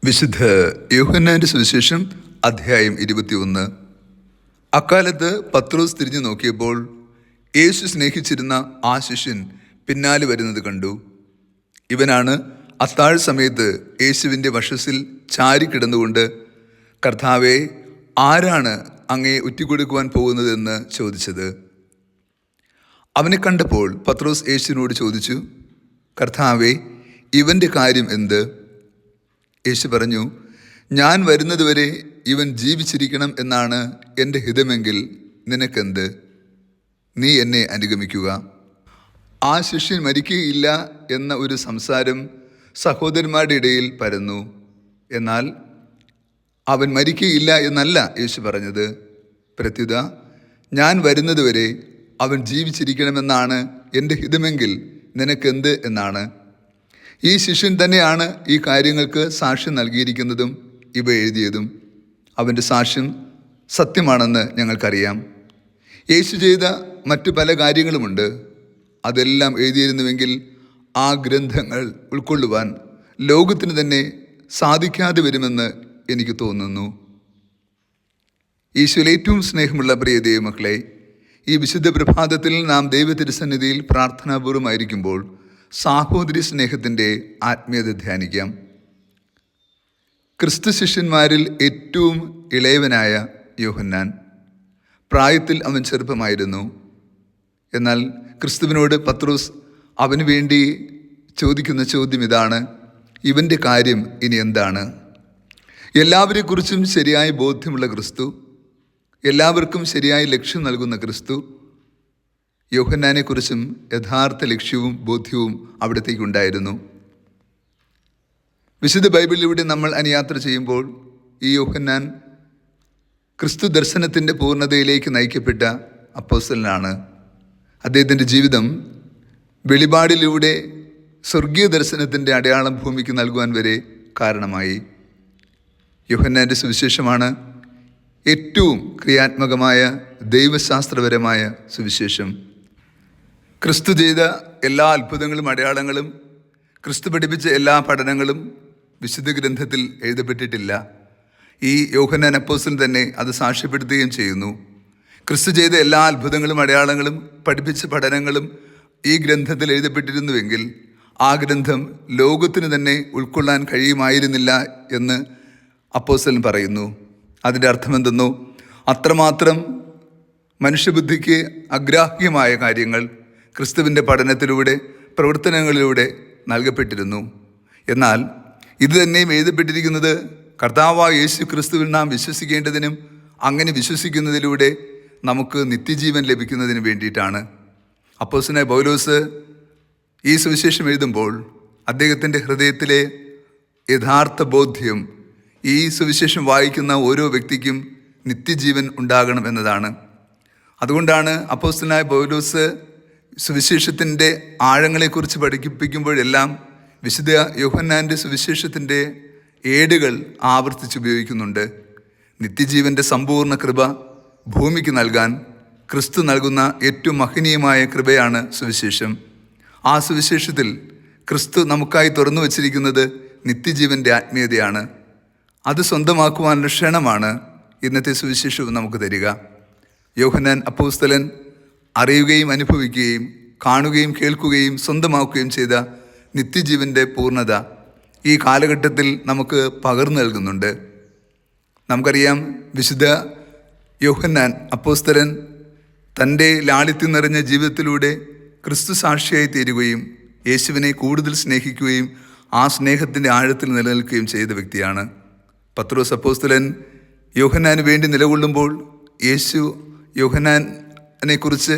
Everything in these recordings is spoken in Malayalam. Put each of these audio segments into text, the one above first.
വിശുദ്ധ യോഹന്നാന്റെ സുവിശേഷം അധ്യായം 21. അക്കാലത്ത് പത്രോസ് തിരിഞ്ഞു നോക്കിയപ്പോൾ യേശു സ്നേഹിച്ചിരുന്ന ആ ശിഷ്യൻ പിന്നാലെ വരുന്നത് കണ്ടു. ഇവനാണ് അത്താഴ സമയത്ത് യേശുവിൻ്റെ വക്ഷസ്സിൽ ചാരിക്കിടന്നുകൊണ്ട്, കർത്താവേ, ആരാണ് അങ്ങയെ ഒറ്റിക്കൊടുക്കുവാൻ പോകുന്നതെന്ന് ചോദിച്ചത്. അവനെ കണ്ടപ്പോൾ പത്രോസ് യേശുവിനോട് ചോദിച്ചു, കർത്താവേ, ഇവൻ്റെ കാര്യം എന്ത്? യേശു പറഞ്ഞു, ഞാൻ വരുന്നതുവരെ ഇവൻ ജീവിച്ചിരിക്കണം എന്നാണ് എൻ്റെ ഹിതമെങ്കിൽ നിനക്കെന്ത്? നീ എന്നെ അനുഗമിക്കുക. ആ ശിഷ്യൻ മരിക്കുകയില്ല എന്ന ഒരു സംസാരം സഹോദരന്മാരുടെ ഇടയിൽ പരന്നു. എന്നാൽ അവൻ മരിക്കുകയില്ല എന്നല്ല യേശു പറഞ്ഞത്. പ്രത്യുത, ഞാൻ വരുന്നതുവരെ അവൻ ജീവിച്ചിരിക്കണമെന്നാണ് എൻ്റെ ഹിതമെങ്കിൽ നിനക്കെന്ത് എന്നാണ്. ഈ ശിഷ്യൻ തന്നെയാണ് ഈ കാര്യങ്ങൾക്ക് സാക്ഷ്യം നൽകിയിരിക്കുന്നതും ഇവ എഴുതിയതും. അവൻ്റെ സാക്ഷ്യം സത്യമാണെന്ന് ഞങ്ങൾക്കറിയാം. യേശു ചെയ്ത മറ്റു പല കാര്യങ്ങളുമുണ്ട്. അതെല്ലാം എഴുതിയിരുന്നുവെങ്കിൽ ആ ഗ്രന്ഥങ്ങൾ ഉൾക്കൊള്ളുവാൻ ലോകത്തിന് തന്നെ സാധിക്കാതെ വരുമെന്ന് എനിക്ക് തോന്നുന്നു. ഈശോയിൽ ഏറ്റവും സ്നേഹമുള്ള പ്രിയ ദൈവമക്കളെ, ഈ വിശുദ്ധ പ്രഭാതത്തിൽ നാം ദൈവതിരുസന്നിധിയിൽ പ്രാർത്ഥനാപൂർവമായിരിക്കുമ്പോൾ സാഹോദര്യ സ്നേഹത്തിൻ്റെ ആത്മീയത ധ്യാനിക്കാം. ക്രിസ്തു ശിഷ്യന്മാരിൽ ഏറ്റവും ഇളയവനായ യോഹന്നാൻ. പ്രായത്തിൽ അവൻ ചെറുപ്പമായിരുന്നു. എന്നാൽ ക്രിസ്തുവിനോട് പത്രോസ് അവന് വേണ്ടി ചോദിക്കുന്ന ചോദ്യം ഇതാണ്: ഇവൻ്റെ കാര്യം ഇനി എന്താണ്? എല്ലാവരെക്കുറിച്ചും ശരിയായ ബോധ്യമുള്ള ക്രിസ്തു, എല്ലാവർക്കും ശരിയായ ലക്ഷ്യം നൽകുന്ന ക്രിസ്തു, യോഹന്നാനെക്കുറിച്ചും യഥാർത്ഥ ലക്ഷ്യവും ബോധ്യവും അവിടത്തേക്കുണ്ടായിരുന്നു. വിശുദ്ധ ബൈബിളിലൂടെ നമ്മൾ അനുയാത്ര ചെയ്യുമ്പോൾ ഈ യോഹന്നാൻ ക്രിസ്തു ദർശനത്തിൻ്റെ പൂർണ്ണതയിലേക്ക് നയിക്കപ്പെട്ട അപ്പോസ്തലനാണ്. അദ്ദേഹത്തിൻ്റെ ജീവിതം വെളിപാടിലൂടെ സ്വർഗീയ ദർശനത്തിൻ്റെ അടയാളം ഭൂമിക്ക് നൽകുവാൻ വരെ കാരണമായി. യോഹന്നാൻ്റെ സുവിശേഷമാണ് ഏറ്റവും ക്രിയാത്മകമായ ദൈവശാസ്ത്രപരമായ സുവിശേഷം. ക്രിസ്തു ചെയ്ത എല്ലാ അത്ഭുതങ്ങളും അടയാളങ്ങളും, ക്രിസ്തു പഠിപ്പിച്ച എല്ലാ പഠനങ്ങളും വിശുദ്ധ ഗ്രന്ഥത്തിൽ എഴുതപ്പെട്ടിട്ടില്ല. ഈ യോഹന്നാൻ അപ്പോസ്തലൻ തന്നെ അത് സാക്ഷ്യപ്പെടുത്തുകയും ചെയ്യുന്നു. ക്രിസ്തു ചെയ്ത എല്ലാ അത്ഭുതങ്ങളും അടയാളങ്ങളും പഠിപ്പിച്ച പഠനങ്ങളും ഈ ഗ്രന്ഥത്തിൽ എഴുതപ്പെട്ടിരുന്നുവെങ്കിൽ ആ ഗ്രന്ഥം ലോകത്തിന് തന്നെ ഉൾക്കൊള്ളാൻ കഴിയുമായിരുന്നില്ല എന്ന് അപ്പോസ്തലൻ പറയുന്നു. അതിൻ്റെ അർത്ഥമെന്തെന്നോ, അത്രമാത്രം മനുഷ്യബുദ്ധിക്ക് അഗ്രാഹ്യമായ കാര്യങ്ങൾ ക്രിസ്തുവിൻ്റെ പഠനത്തിലൂടെ, പ്രവർത്തനങ്ങളിലൂടെ നൽകപ്പെട്ടിരുന്നു. എന്നാൽ ഇത് തന്നെയും എഴുതപ്പെട്ടിരിക്കുന്നത് കർത്താവായ യേശു ക്രിസ്തുവിൽ നാം വിശ്വസിക്കേണ്ടതിനും അങ്ങനെ വിശ്വസിക്കുന്നതിലൂടെ നമുക്ക് നിത്യജീവൻ ലഭിക്കുന്നതിന് വേണ്ടിയിട്ടാണ്. അപ്പോസ്തലനായ പൗലോസ് ഈ സുവിശേഷം എഴുതുമ്പോൾ അദ്ദേഹത്തിൻ്റെ ഹൃദയത്തിലെ യഥാർത്ഥ ബോധ്യം ഈ സുവിശേഷം വായിക്കുന്ന ഓരോ വ്യക്തിക്കും നിത്യജീവൻ ഉണ്ടാകണം എന്നതാണ്. അതുകൊണ്ടാണ് അപ്പോസ്തലനായ പൗലോസ് സുവിശേഷത്തിൻ്റെ ആഴങ്ങളെക്കുറിച്ച് പഠിപ്പിക്കുമ്പോഴെല്ലാം വിശുദ്ധ യോഹന്നാൻ്റെ സുവിശേഷത്തിൻ്റെ ഏടുകൾ ആവർത്തിച്ചുപയോഗിക്കുന്നുണ്ട്. നിത്യജീവൻ്റെ സമ്പൂർണ്ണ കൃപ ഭൂമിക്ക് നൽകാൻ ക്രിസ്തു നൽകുന്ന ഏറ്റവും മഹനീയമായ കൃപയാണ് സുവിശേഷം. ആ സുവിശേഷത്തിൽ ക്രിസ്തു നമുക്കായി തുറന്നു വച്ചിരിക്കുന്നത് നിത്യജീവൻ്റെ ആത്മീയതയാണ്. അത് സ്വന്തമാക്കുവാനുള്ള ക്ഷണമാണ് ഇന്നത്തെ സുവിശേഷവും നമുക്ക് തരിക. യോഹന്നാൻ അപ്പോസ്തലൻ അറിയുകയും അനുഭവിക്കുകയും കാണുകയും കേൾക്കുകയും സ്വന്തമാക്കുകയും ചെയ്ത നിത്യജീവൻ്റെ പൂർണ്ണത ഈ കാലഘട്ടത്തിൽ നമുക്ക് പകർന്നു നൽകുന്നുണ്ട്. നമുക്കറിയാം, വിശുദ്ധ യോഹന്നാൻ അപ്പോസ്തലൻ തൻ്റെ ലാളിത്യം നിറഞ്ഞ ജീവിതത്തിലൂടെ ക്രിസ്തു സാക്ഷിയായി തീരുകയും യേശുവിനെ കൂടുതൽ സ്നേഹിക്കുകയും ആ സ്നേഹത്തിൻ്റെ ആഴത്തിൽ നിലനിൽക്കുകയും ചെയ്ത വ്യക്തിയാണ്. പത്രോസ് അപ്പോസ്തലൻ യോഹന്നാന് വേണ്ടി നിലകൊള്ളുമ്പോൾ യേശു യോഹന്നാനെക്കുറിച്ച്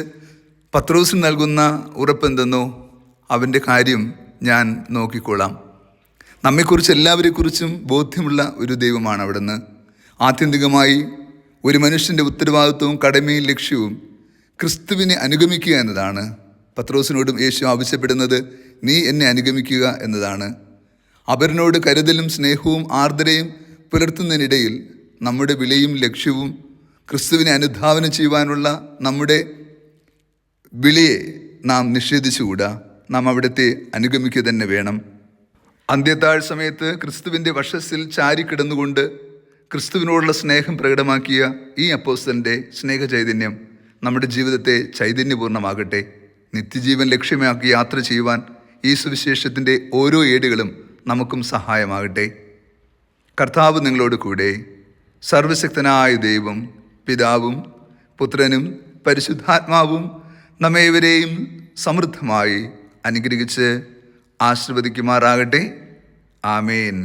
പത്രോസിന് നൽകുന്ന ഉറപ്പെന്തെന്നോ, അവൻ്റെ കാര്യം ഞാൻ നോക്കിക്കൊള്ളാം. നമ്മെക്കുറിച്ച് എല്ലാവരെക്കുറിച്ചും ബോധ്യമുള്ള ഒരു ദൈവമാണ് അവിടുന്ന്. ആത്യന്തികമായി ഒരു മനുഷ്യൻ്റെ ഉത്തരവാദിത്വവും കടമയും ലക്ഷ്യവും ക്രിസ്തുവിനെ അനുഗമിക്കുക എന്നതാണ്. പത്രോസിനോടും യേശു ആവശ്യപ്പെടുന്നത് നീ എന്നെ അനുഗമിക്കുക എന്നതാണ്. അവരിനോട് കരുതലും സ്നേഹവും ആർദ്രയും പുലർത്തുന്നതിനിടയിൽ നമ്മുടെ വിളിയും ലക്ഷ്യവും ക്രിസ്തുവിനെ അനുധാവനം ചെയ്യുവാനുള്ള നമ്മുടെ വിളിയെ നാം നിഷേധിച്ചുകൂടാ. നാം അവിടുത്തെ അനുഗമിക്കുക തന്നെ വേണം. അന്ത്യത്താഴ് സമയത്ത് ക്രിസ്തുവിൻ്റെ വക്ഷസ്സിൽ ചാരിക്കിടന്നുകൊണ്ട് ക്രിസ്തുവിനോടുള്ള സ്നേഹം പ്രകടമാക്കിയ ഈ അപ്പോസ്തലൻ്റെ സ്നേഹചൈതന്യം നമ്മുടെ ജീവിതത്തെ ചൈതന്യപൂർണ്ണമാകട്ടെ. നിത്യജീവൻ ലക്ഷ്യമാക്കി യാത്ര ചെയ്യുവാൻ ഈ സുവിശേഷത്തിൻ്റെ ഓരോ ഏടുകളും നമുക്കും സഹായമാകട്ടെ. കർത്താവ് നിങ്ങളോട് കൂടെ. സർവശക്തനായ ദൈവം, പിതാവും പുത്രനും പരിശുദ്ധാത്മാവും നമ്മേവരെയും സമൃദ്ധമായി അനുഗ്രഹിച്ച് ആശീർവദിക്കുമാറാകട്ടെ. ആമേൻ.